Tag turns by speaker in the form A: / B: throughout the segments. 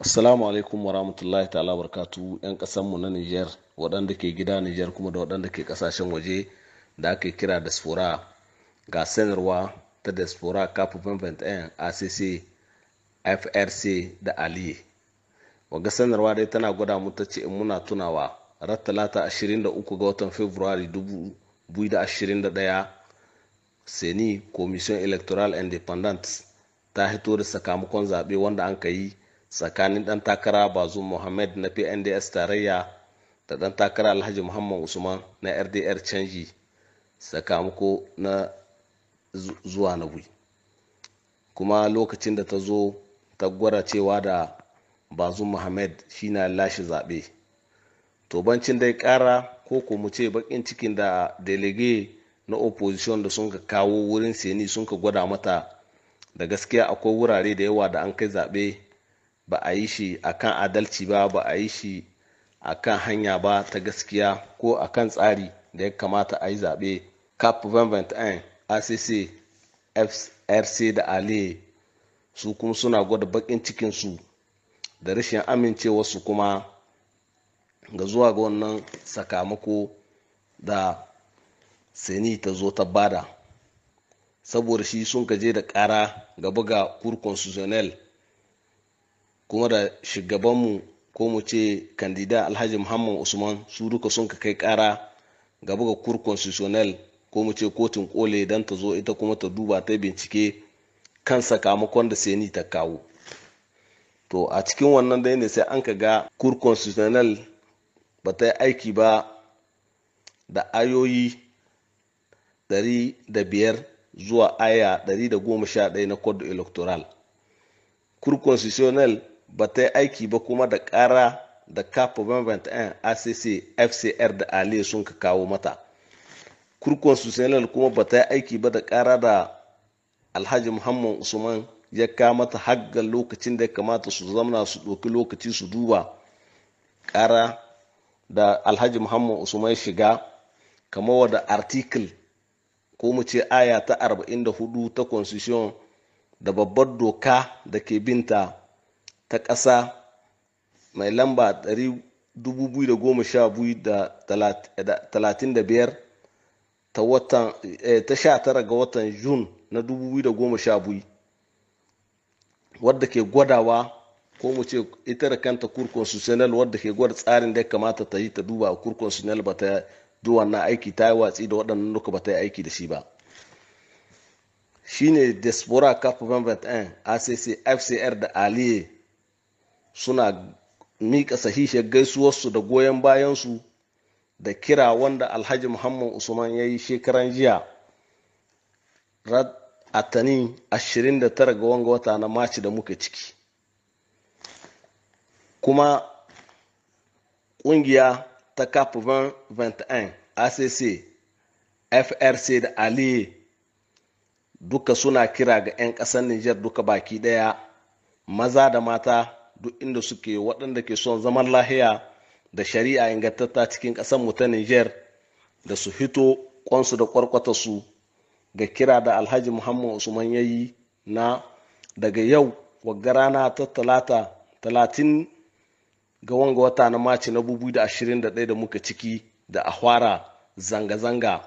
A: Assalamu alaikum wa rahmatullahi ta'ala barkatu 'yan ƙasanmu na Nijar waɗanda ke gida Nijar kuma da waɗanda ke ƙasashen waje da ake kira diaspora. Ga sanarwa ta diaspora Cap 2021 ACC FRC da Aliye. Waga sanarwa dai tana gwada mu ta ce in muna tunawa ran talata 23 ga watan Fabrairu 2021 Seni Commission Electoral Independent ta hito da sakamakon zaɓe wanda an ka yi tsakanin ɗan takara Bazoum Mohammed na PNDS tarayya da ɗan takara Alhaji Muhammad Usman na RDR canji, sakamako na zuwa na bui. Kuma lokacin da ta zo ta gwada cewa da Bazoum Mohammed shi na lashe zaɓe. To bancin dai ƙara ko mu ce bakin cikin da delege na opposition da sun ka kawo wurin Seni sun ka gwada mata da gaskiya akwai wurare da yawa da an kai zaɓe ba a yi shi akan adalci ba, ba a yi shi akan hanya ba ta gaskiya ko akan tsari da ya kamata a yi zaɓe. Cap 2021 ACC FRC da Ale su kuma suna gwada bakin cikinsu da rashin amincewarsu kuma ga zuwa ga wannan sakamako da Seni ta zo ta bada, saboda shi sun kaje da ƙara gaba ga Cour constitutionnel kuma da shugabanmu ko mu ce kandida Alhaji Muhammad Usman su duka sun ka kai ƙara gaba ga Cour constitutionnel ko mu ce kotun kole don ta zo ita kuma ta duba ta bincike kan sakamakon da Seni ta kawo. To a cikin wannan dai ne sai an ka ga Cour constitutionnel ba ta yi aiki ba da ayoyi 105 zuwa aya 111 na code electoral. Cour constitutionnel ba ta yi aiki ba kuma da ƙara da Cap 2021 ACC FCR da Ali sun ka kawo mata. Cour constitutionnel kuma ba ta yi aiki ba da ƙara da Alhaji Muhammad Usman ya kawo mata haggar lokacin da ya kamata su zamana su ɗauki lokaci su duba ƙara da Alhaji Muhammad Usman shiga kamar wadda article ko mu ce aya ta 44 ta constitution da babbar doka da ke binta ta ƙasa mai lamba 2012-35 ta 19 ga watan Jun na 2012 wadda ke gwadawa ko mu ce ita da kanta Cour constitutionnel wadda ke gwada tsarin da ya kamata ta yi ta duba a Cour constitutionnel ba ta duk wannan aiki ta yi watsi da waɗannan duka ba ta yi aiki da shi ba. Shine diaspora Cap 2021 ACC FCR da Aliye suna miƙa sahihiyar gaisuwarsu da goyon bayansu da kira wanda Alhaji Muhammad Usman ya yi shekaran jiya Atani 29 ga wanga wata na Maci da muke ciki. Kuma ƙungiya ta Cap 2021 ACC FRC da Aliye duka suna kira ga 'yan ƙasar Nijar duka baki ɗaya, maza da mata duk inda suke, waɗanda ke son zaman lahiya da shari'a ingantatta cikin ƙasar mu ta Nijar da su hito kwansu da kwarkwata su ga kira da Alhaji Muhammad Usman ya yi na daga yau wagga rana ta 30 ga wanga wata na Maci na 2021 da muka ciki da a fara zanga-zanga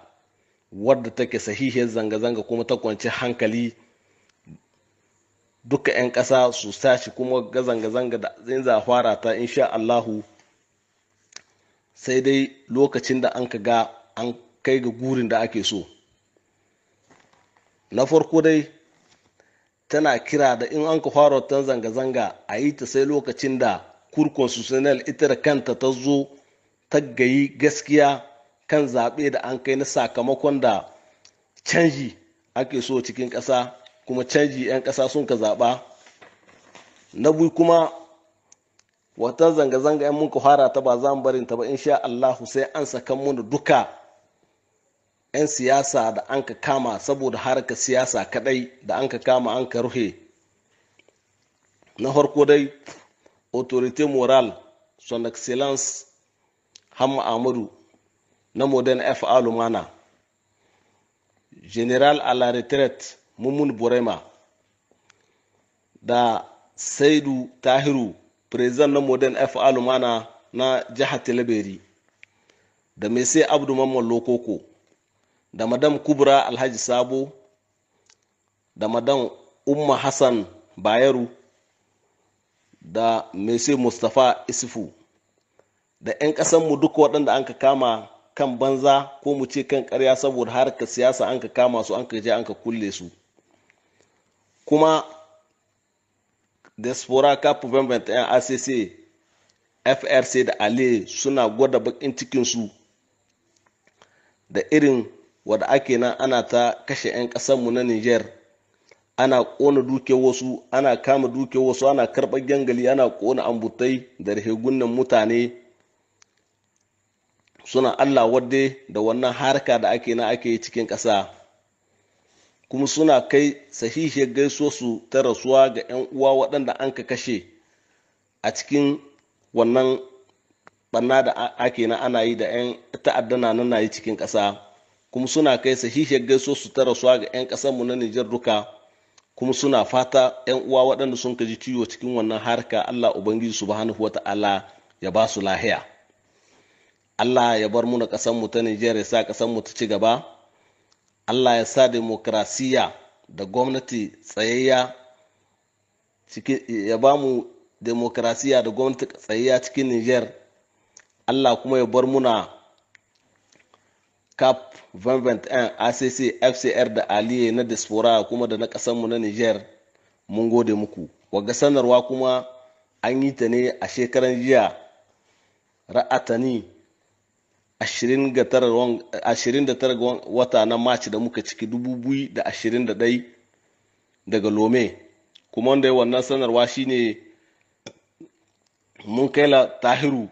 A: wadda take sahihiyar zanga-zanga kuma ta kwanci hankali, duka 'yan ƙasa su tashi kuma ga zanga-zanga da zai za fara ta insha Allahu sai dai lokacin da an ga an kai ga gurin da ake so. Na farko dai tana kira da in an ka fara ta zanga-zanga a yi ta sai lokacin da Cour constitutionnel ita da kanta ta zo ta gayi gaskiya kan zaɓe da an kai na sakamakon da canji ake so cikin ƙasa kuma canji 'yan ƙasa sun ka zaɓa. Na biyu kuma wata zanga-zanga 'yan muka fara ta ba za mu barin ta ba insha Allahu sai an saka mu duka 'yan siyasa da an ka kama saboda harkar siyasa kadai da an ka kama an ka ruhe. Na farko dai autorité morale son excellence Hamma Amadu na modern F. Alumana, General à la retraite Mummun Burema da Saidu Tahiru president na modern f alumana na jihar Tilaberi, da mai sai abdu mamman lokoko, da madam kubra alhaji sabo, da madam umma hassan bayaru, da mai sai mustapha isufu, da 'yan ƙasanmu duka waɗanda an ka kama kan banza ko mu ce kan ƙarya saboda harkar siyasa an ka kama su an ka je an ka kulle su. Kuma diaspora kapu bambanta 'yan acc frc da ale suna gwada bakin cikinsu da irin wadda ake nan ana ta kashe 'yan ƙasanmu na niger, ana ƙona duke wasu, ana kama duke wasu, ana karɓar gangali, ana ƙona ambutai da rahegunan mutane. Suna Allah wadde da wannan harka da ake na ake yi cikin ƙasa, kuma suna kai sahihiyar gaiso su ta rasuwa ga 'yan uwa waɗanda an ka kashe a cikin wannan ɓanna da ake na ana yi da 'yan ta'adda na yi cikin ƙasa, kuma suna kai sahihiyar gaiso su ta rasuwa ga 'yan ƙasarmu na Nijar duka, kuma suna fata 'yan uwa waɗanda sun ka ji ciwo cikin wannan harka Allah Ubangiji subhanahu wata'ala ya ba su lahiya. Allah ya bar mu na ƙasarmu ta Nijar, ya sa ƙasarmu ta ci gaba. Allah ya sa demokrasiya da gwamnati tsayayya ya ba mu demokrasiya da gwamnati tsayayya cikin Nijar. Allah kuma ya bar muna CAP 2021 ACC FCR da Aliye na diaspora kuma da na ƙasarmu na Nijar. Mun gode muku. Waga sanarwa kuma an yi ta ne a shekaran jiya ra'atani 29 wata na Maci da muka ciki 2021 daga Lome. Kuma wanda ya wannan sanarwa shine mun kai la Tahiru,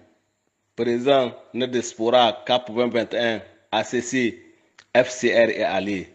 A: president na diaspora CAP 2021 ACC FCR et Ali.